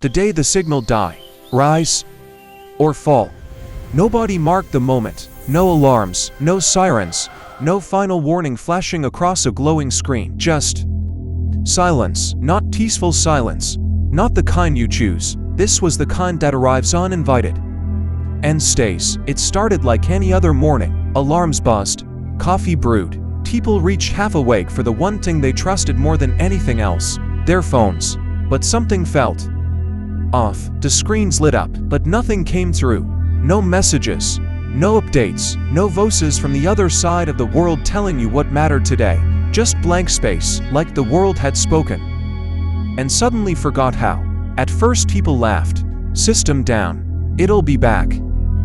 The day the signal die, rise, or fall. Nobody marked the moment. No alarms, no sirens, no final warning flashing across a glowing screen. Just silence, not peaceful silence. Not the kind you choose. This was the kind that arrives uninvited and stays. It started like any other morning. Alarms buzzed, coffee brewed. People reached half awake for the one thing they trusted more than anything else, their phones. But something felt off. The screens lit up, but nothing came through. No messages, no updates, no voices from the other side of the world telling you what mattered today. Just blank space, like the world had spoken and suddenly forgot how. At first people laughed. System down. It'll be back.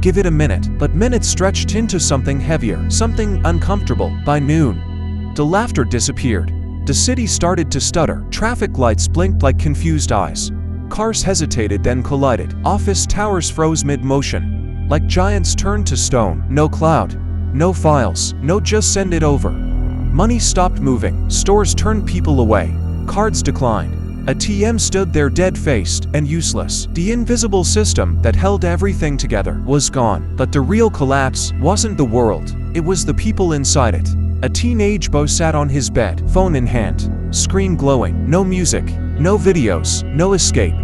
Give it a minute. But minutes stretched into something heavier, something uncomfortable. By noon, the laughter disappeared. The city started to stutter. Traffic lights blinked like confused eyes. Cars hesitated, then collided. Office towers froze mid-motion, like giants turned to stone. No cloud, no files, no just send it over. Money stopped moving. Stores turned people away. Cards declined. ATM stood there dead-faced and useless. The invisible system that held everything together was gone. But the real collapse wasn't the world. It was the people inside it. A teenage boy sat on his bed, phone in hand, screen glowing. No music, no videos, no escape.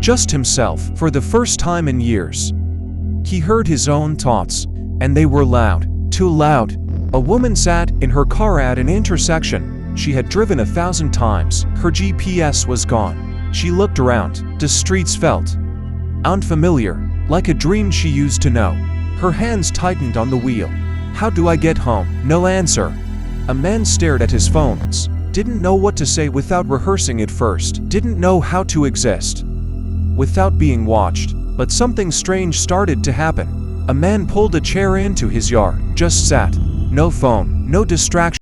Just himself. For the first time in years, he heard his own thoughts, and they were loud. Too loud. A woman sat in her car at an intersection she had driven 1,000 times. Her GPS was gone. She looked around. The streets felt unfamiliar, like a dream she used to know. Her hands tightened on the wheel. How do I get home? No answer. A man stared at his phones. Didn't know what to say without rehearsing it first. Didn't know how to exist without being watched. But something strange started to happen. A man pulled a chair into his yard. Just sat. No phone, no distraction.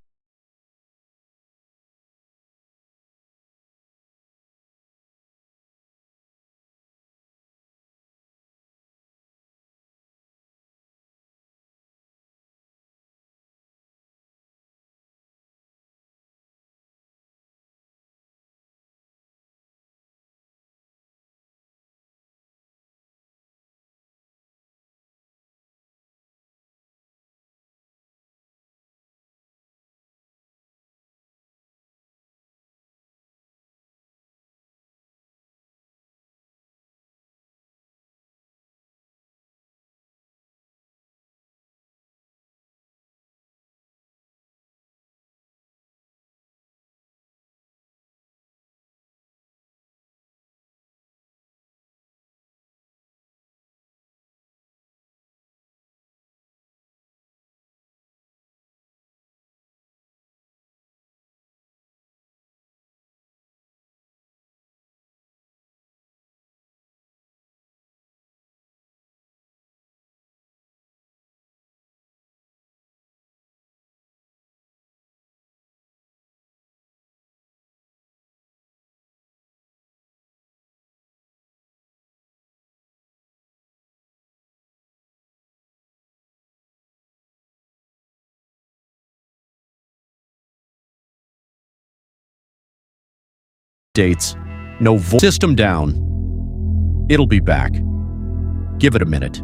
Dates, no system down. It'll be back. Give it a minute.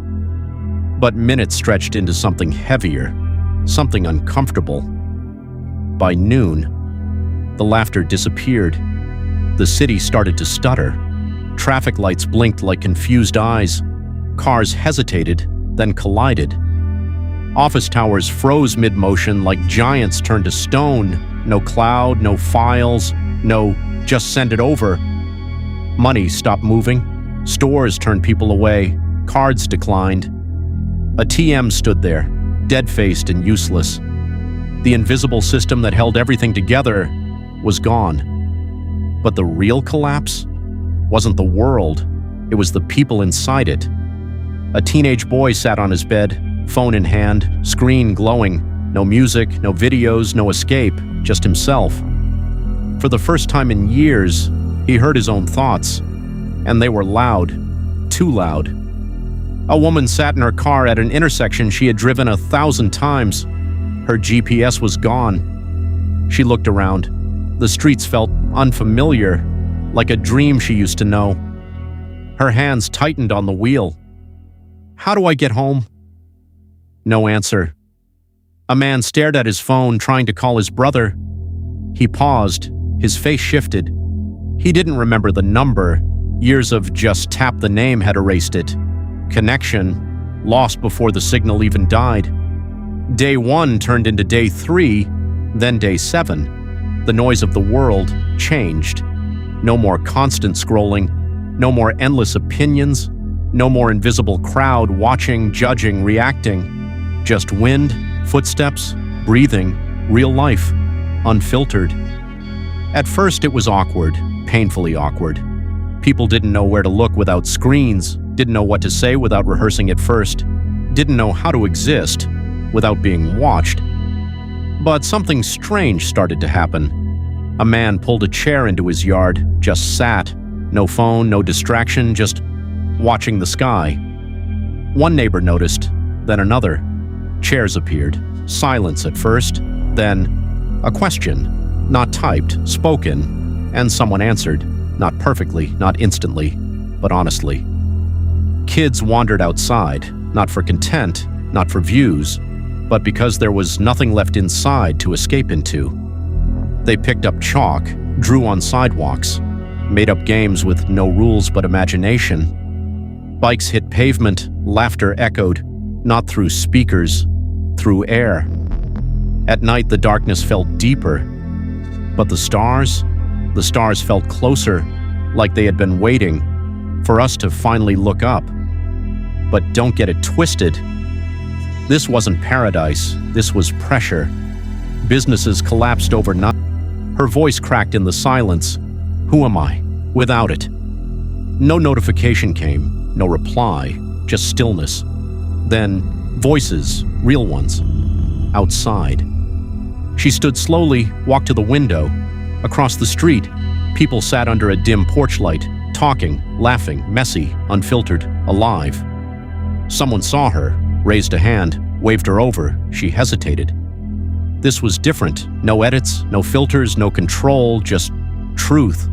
But minutes stretched into something heavier, something uncomfortable. By noon, the laughter disappeared. The city started to stutter. Traffic lights blinked like confused eyes. Cars hesitated, then collided. Office towers froze mid-motion like giants turned to stone. No cloud, no files, no just send it over. Money stopped moving. Stores turned people away. Cards declined. A TM stood there, dead-faced and useless. The invisible system that held everything together was gone. But the real collapse wasn't the world. It was the people inside it. A teenage boy sat on his bed, phone in hand, screen glowing. No music, no videos, no escape, just himself. For the first time in years, he heard his own thoughts, and they were loud, too loud. A woman sat in her car at an intersection she had driven 1,000 times. Her GPS was gone. She looked around. The streets felt unfamiliar, like a dream she used to know. Her hands tightened on the wheel. How do I get home? No answer. A man stared at his phone, trying to call his brother. He paused. His face shifted. He didn't remember the number. Years of just tap the name had erased it. Connection, lost before the signal even died. Day 1 turned into day 3, then day 7. The noise of the world changed. No more constant scrolling, no more endless opinions, no more invisible crowd watching, judging, reacting. Just wind, footsteps, breathing, real life, unfiltered. At first it was awkward, painfully awkward. People didn't know where to look without screens, didn't know what to say without rehearsing it first, didn't know how to exist without being watched. But something strange started to happen. A man pulled a chair into his yard, just sat. No phone, no distraction, just watching the sky. One neighbor noticed, then another. Chairs appeared. Silence at first, then a question, not typed, spoken, and someone answered, not perfectly, not instantly, but honestly. Kids wandered outside, not for content, not for views, but because there was nothing left inside to escape into. They picked up chalk, drew on sidewalks, made up games with no rules but imagination. Bikes hit pavement, laughter echoed, not through speakers, through air. At night, the darkness felt deeper, but the stars felt closer, like they had been waiting for us to finally look up. But don't get it twisted. This wasn't paradise, this was pressure. Businesses collapsed overnight. Her voice cracked in the silence. Who am I without it? No notification came, no reply, just stillness. Then voices, real ones, outside. She stood slowly, walked to the window. Across the street, people sat under a dim porch light, talking, laughing, messy, unfiltered, alive. Someone saw her, raised a hand, waved her over. She hesitated. This was different. No edits, no filters, no control, just truth.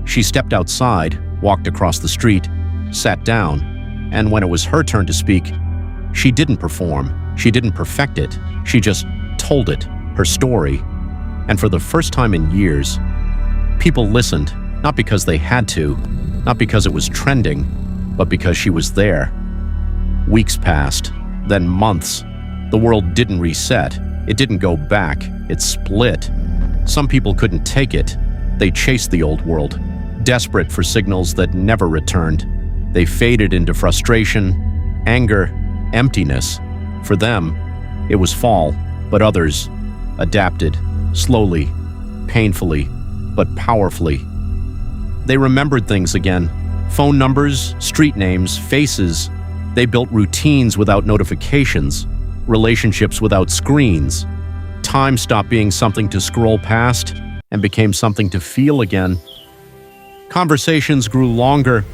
She stepped outside, walked across the street, sat down, and when it was her turn to speak, she didn't perform. She didn't perfect it. She just told it, her story. And for the first time in years, people listened, not because they had to, not because it was trending, but because she was there. Weeks passed, then months. The world didn't reset. It didn't go back. It split. Some people couldn't take it. They chased the old world, desperate for signals that never returned. They faded into frustration, anger, emptiness. For them, it was fall, but others adapted, slowly, painfully, but powerfully. They remembered things again. Phone numbers, street names, faces. They built routines without notifications, relationships without screens. Time stopped being something to scroll past and became something to feel again. Conversations grew longer,